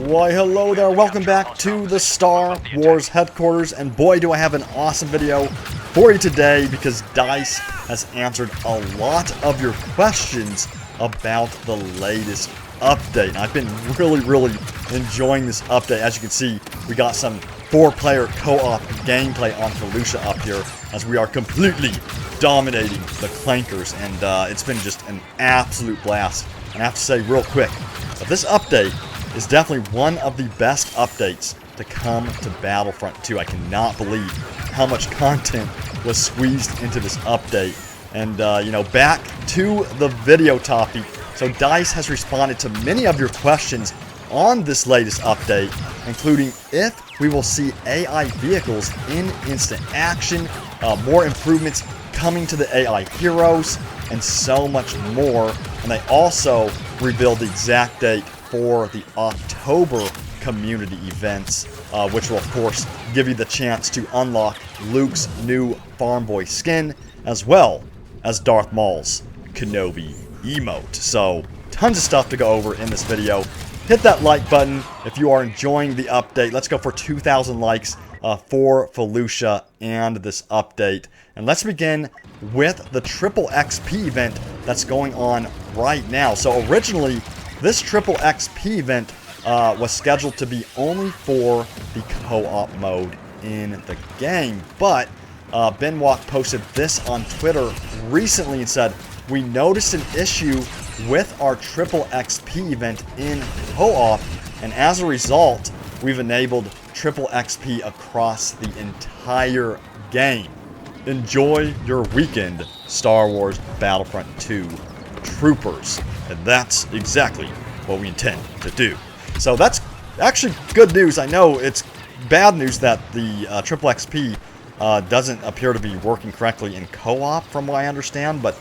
Why, hello there, welcome back to the Star Wars headquarters, and boy do I have an awesome video for you today because DICE has answered a lot of your questions about the latest update. And I've been really enjoying this update. As you can see, we got some 4-player co-op gameplay on Felucia up here as we are completely dominating the clankers, and it's been just an absolute blast. And I have to say real quick, that this update is definitely one of the best updates to come to Battlefront 2. I cannot believe how much content was squeezed into this update. And, you know, back to the video topic. So DICE has responded to many of your questions on this latest update, including if we will see AI vehicles in instant action, more improvements coming to the AI heroes, and so much more. And they also revealed the exact date for the October community events, which will of course give you the chance to unlock Luke's new Farmboy skin, as well as Darth Maul's KENOBI emote. So tons of stuff to go over in this video. Hit that like button if you are enjoying the update. Let's go for 2,000 likes for Felucia and this update. And let's begin with the Triple XP event that's going on right now. So originally, this Triple XP event was scheduled to be only for the co-op mode in the game. But Benwalk posted this on Twitter recently and said, "We noticed an issue with our Triple XP event in co-op, and as a result, we've enabled Triple XP across the entire game. Enjoy your weekend, Star Wars Battlefront 2 troopers." And that's exactly what we intend to do. So that's actually good news. I know it's bad news that the Triple XP doesn't appear to be working correctly in co-op from what I understand, but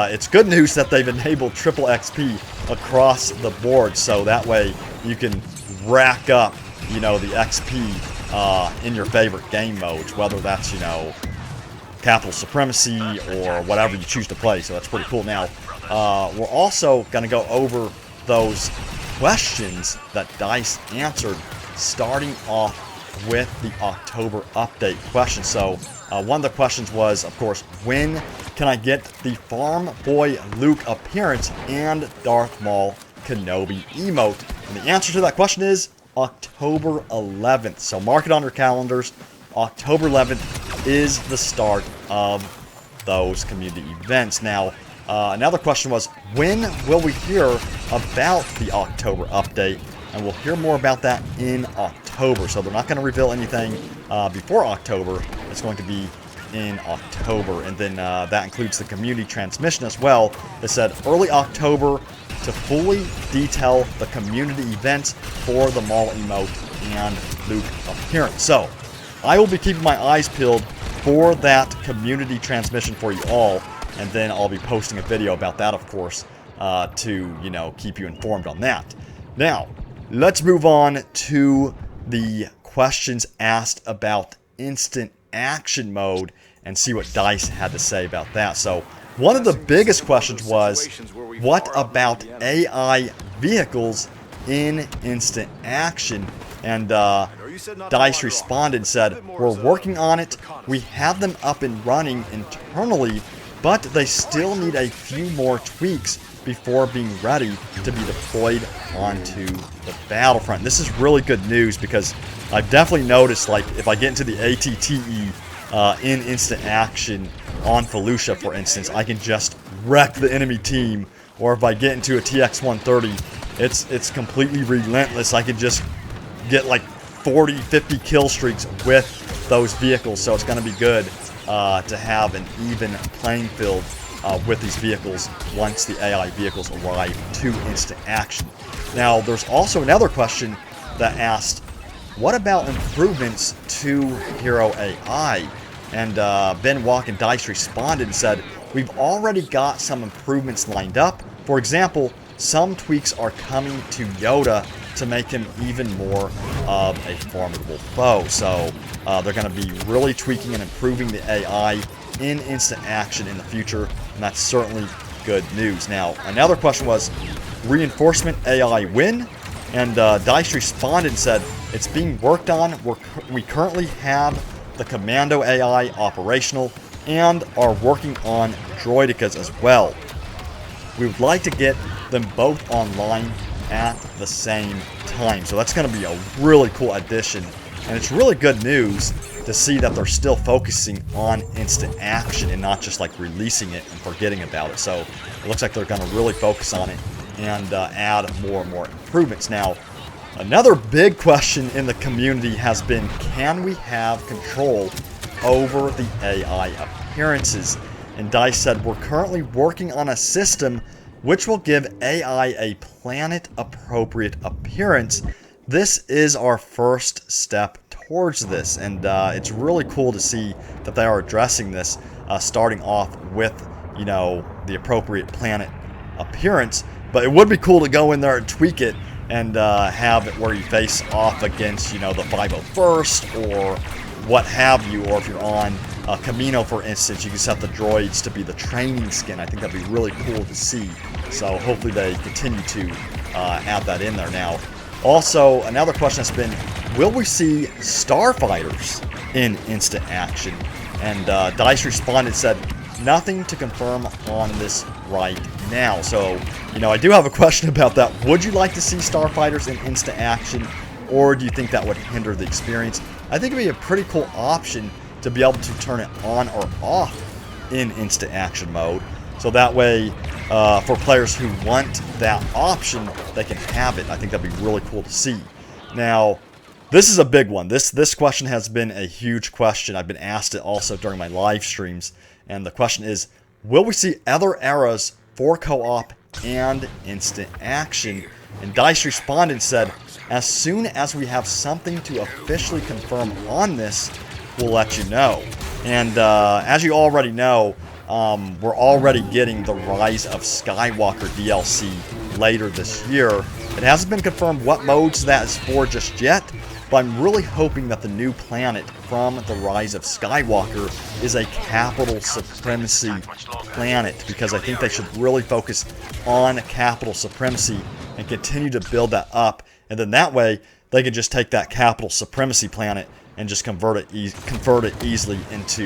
it's good news that they've enabled Triple XP across the board, so that way you can rack up, you know, the XP in your favorite game modes, whether that's, you know, Capital Supremacy or whatever you choose to play. So that's pretty cool. Now, we're also going to go over those questions that DICE answered, starting off with the October update question. So one of the questions was, of course, when can I get the Farmboy Luke appearance and Darth Maul KENOBI emote? And the answer to that question is October 11th. So mark it on your calendars. October 11th is the start of those community events. Now, another question was, when will we hear about the October update? And we'll hear more about that in October. So they're not going to reveal anything before October. It's going to be in October. And then that includes the community transmission as well. It said early October to fully detail the community events for the Maul emote and Luke appearance. So I will be keeping my eyes peeled for that community transmission for you all. And then I'll be posting a video about that, of course, to, you know, keep you informed on that. Now, let's move on to the questions asked about instant action mode and see what DICE had to say about that. So, one of the biggest questions was, what about AI vehicles in instant action? And DICE responded and said, "We're working on it. We have them up and running internally, but they still need a few more tweaks before being ready to be deployed onto the Battlefront." This is really good news because I've definitely noticed, like, if I get into the ATTE in instant action on Felucia, for instance, I can just wreck the enemy team. Or if I get into a TX-130, it's completely relentless. I can just get like 40, 50 kill streaks with those vehicles. So it's going to be good to have an even playing field with these vehicles once the AI vehicles arrive to instant action. Now, there's also another question that asked, what about improvements to hero AI? And Benwalk and DICE responded and said, "We've already got some improvements lined up. For example, some tweaks are coming to Yoda to make him even more of a formidable foe." So they're going to be really tweaking and improving the AI in instant action in the future, and that's certainly good news. Now, another question was, reinforcement AI win? And DICE responded and said, it's being worked on. We currently have the Commando AI operational and are working on droidicas as well. We would like to get them both online at the same time. So that's going to be a really cool addition. And it's really good news to see that they're still focusing on instant action and not just like releasing it and forgetting about it. So it looks like they're going to really focus on it and add more and more improvements. Now, another big question in the community has been, can we have control over the AI appearances? And DICE said, we're currently working on a system which will give AI a planet-appropriate appearance. This is our first step towards this, and it's really cool to see that they are addressing this, starting off with, you know, the appropriate planet appearance. But it would be cool to go in there and tweak it and have it where you face off against, you know, the 501st or what have you, or if you're on Kamino, for instance, you can set the droids to be the training skin. I think that'd be really cool to see. So hopefully they continue to add that in there. Now, also, another question has been, will we see starfighters in instant action? And DICE responded, said, nothing to confirm on this right now. So, you know, I do have a question about that. Would you like to see starfighters in instant action, or do you think that would hinder the experience? I think it'd be a pretty cool option to be able to turn it on or off in instant action mode. So that way, for players who want that option, they can have it. I think that'd be really cool to see. Now, this is a big one. This question has been a huge question. I've been asked it also during my live streams. And the question is, will we see other eras for co-op and instant action? And DICE responded and said, as soon as we have something to officially confirm on this, we'll let you know. And as you already know, we're already getting the Rise of Skywalker DLC later this year. It hasn't been confirmed what modes that is for just yet, but I'm really hoping that the new planet from the Rise of Skywalker is a capital supremacy planet, because I think they should really focus on capital supremacy and continue to build that up, and then that way they can just take that capital supremacy planet and just convert it easily into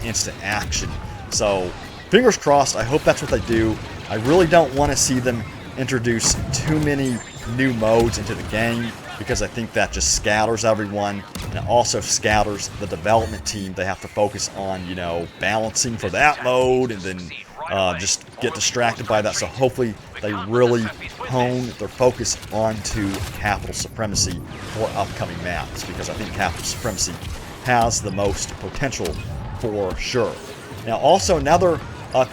instant action. So fingers crossed. I hope that's what they do. I really don't want to see them introduce too many new modes into the game, because I think that just scatters everyone, and it also scatters the development team. They have to focus on, you know, balancing for that mode, and then just get distracted by that. So hopefully they really hone their focus onto capital supremacy for upcoming maps, because I think capital supremacy has the most potential for sure. Now, also another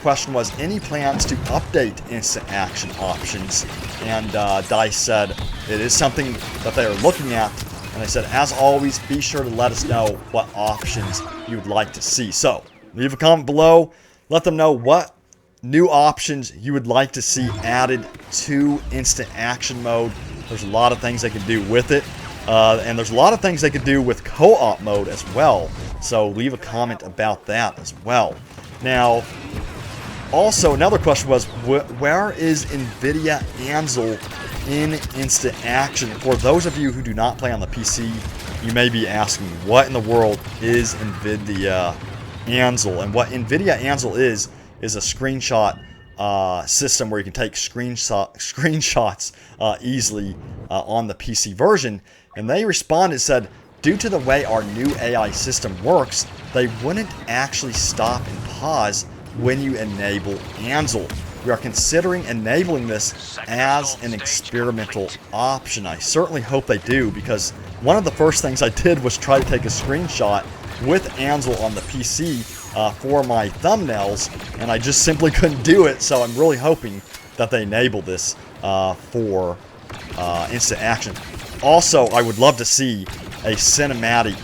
question was, any plans to update instant action options? And DICE said it is something that they are looking at, and they said, as always, be sure to let us know what options you would like to see. So leave a comment below, let them know what new options you would like to see added to instant action mode. There's a lot of things they can do with it, and there's a lot of things they could do with co-op mode as well. So leave a comment about that as well. Now, also another question was, where is Nvidia Damsel in instant action? For those of you who do not play on the PC, you may be asking, what in the world is Nvidia Damsel? And what Nvidia Damsel is a screenshot system where you can take screenshots easily on the PC version. And they responded and said, due to the way our new AI system works, they wouldn't actually stop and pause when you enable Damsel. We are considering enabling this as an experimental option. I certainly hope they do, because one of the first things I did was try to take a screenshot with Damsel on the PC for my thumbnails, and I just simply couldn't do it. So I'm really hoping that they enable this for instant action. Also, I would love to see a cinematic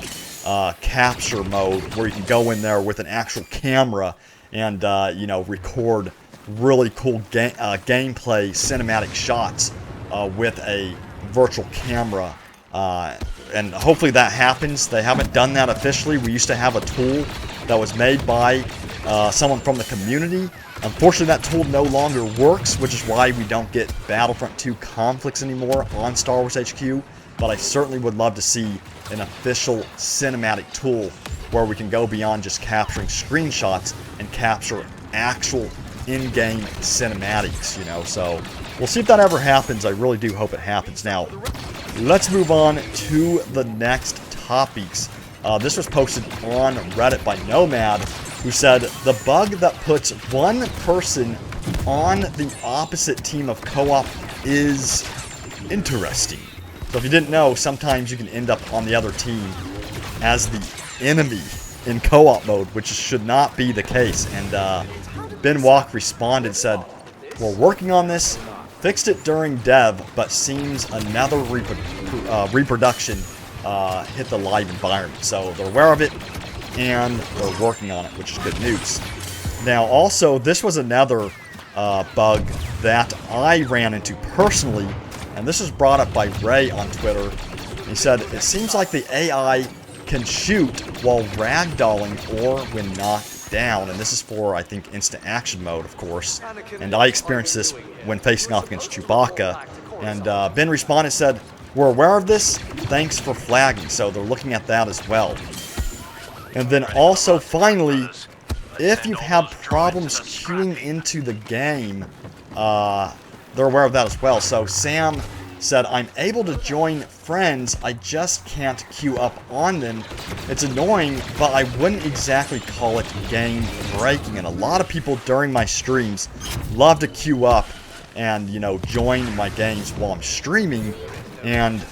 capture mode where you can go in there with an actual camera and you know, record really cool gameplay cinematic shots with a virtual camera, and hopefully that happens. They haven't done that officially. We used to have a tool that was made by someone from the community. Unfortunately, that tool no longer works, which is why we don't get Battlefront 2 conflicts anymore on Star Wars HQ. But I certainly would love to see an official cinematic tool where we can go beyond just capturing screenshots and capture actual in-game cinematics, you know. So we'll see if that ever happens. I really do hope it happens. Now, let's move on to the next topics. This was posted on Reddit by Nomad, who said, the bug that puts one person on the opposite team of co-op is interesting. So if you didn't know, sometimes you can end up on the other team as the enemy in co-op mode, which should not be the case. And Ben Walk responded, said, we're working on this, fixed it during dev, but seems another reproduction hit the live environment. So they're aware of it, and they're working on it, which is good news. Now, also, this was another bug that I ran into personally, and this was brought up by Ray on Twitter. He said, it seems like the AI can shoot while ragdolling or when knocked down, and this is for, I think, instant action mode, of course. And I experienced this when facing off against Chewbacca. And Ben responded, said, we're aware of this, thanks for flagging. So they're looking at that as well. And then also, finally, if you've had problems queuing into the game, they're aware of that as well. So Sam said, I'm able to join friends, I just can't queue up on them. It's annoying, but I wouldn't exactly call it game breaking. And a lot of people during my streams love to queue up and, you know, join my games while I'm streaming. And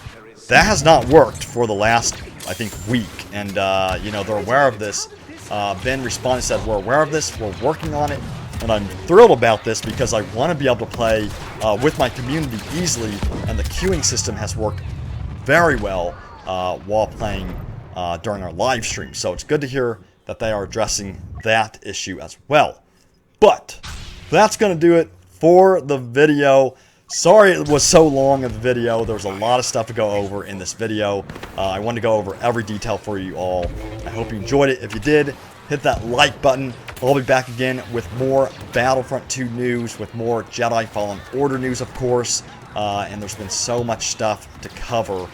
that has not worked for the last, I think, week. And, you know, they're aware of this. Ben responded and said, we're aware of this, we're working on it. And I'm thrilled about this because I want to be able to play with my community easily. And the queuing system has worked very well while playing during our live stream. So it's good to hear that they are addressing that issue as well. But that's going to do it for the video. Sorry it was so long of the video. There was a lot of stuff to go over in this video. I wanted to go over every detail for you all. I hope you enjoyed it. If you did, hit that like button. I'll be back again with more Battlefront 2 news, with more Jedi Fallen Order news, of course. And there's been so much stuff to cover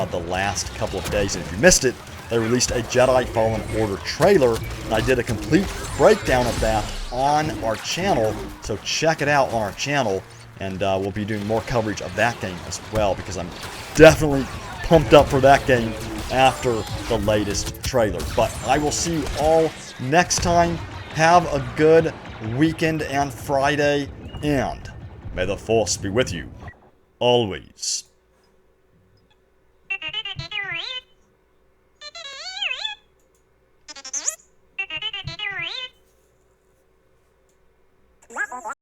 the last couple of days. And if you missed it, they released a Jedi Fallen Order trailer. And I did a complete breakdown of that on our channel. So check it out on our channel. And we'll be doing more coverage of that game as well, because I'm definitely pumped up for that game after the latest trailer. But I will see you all next time. Have a good weekend and Friday, and may the Force be with you always.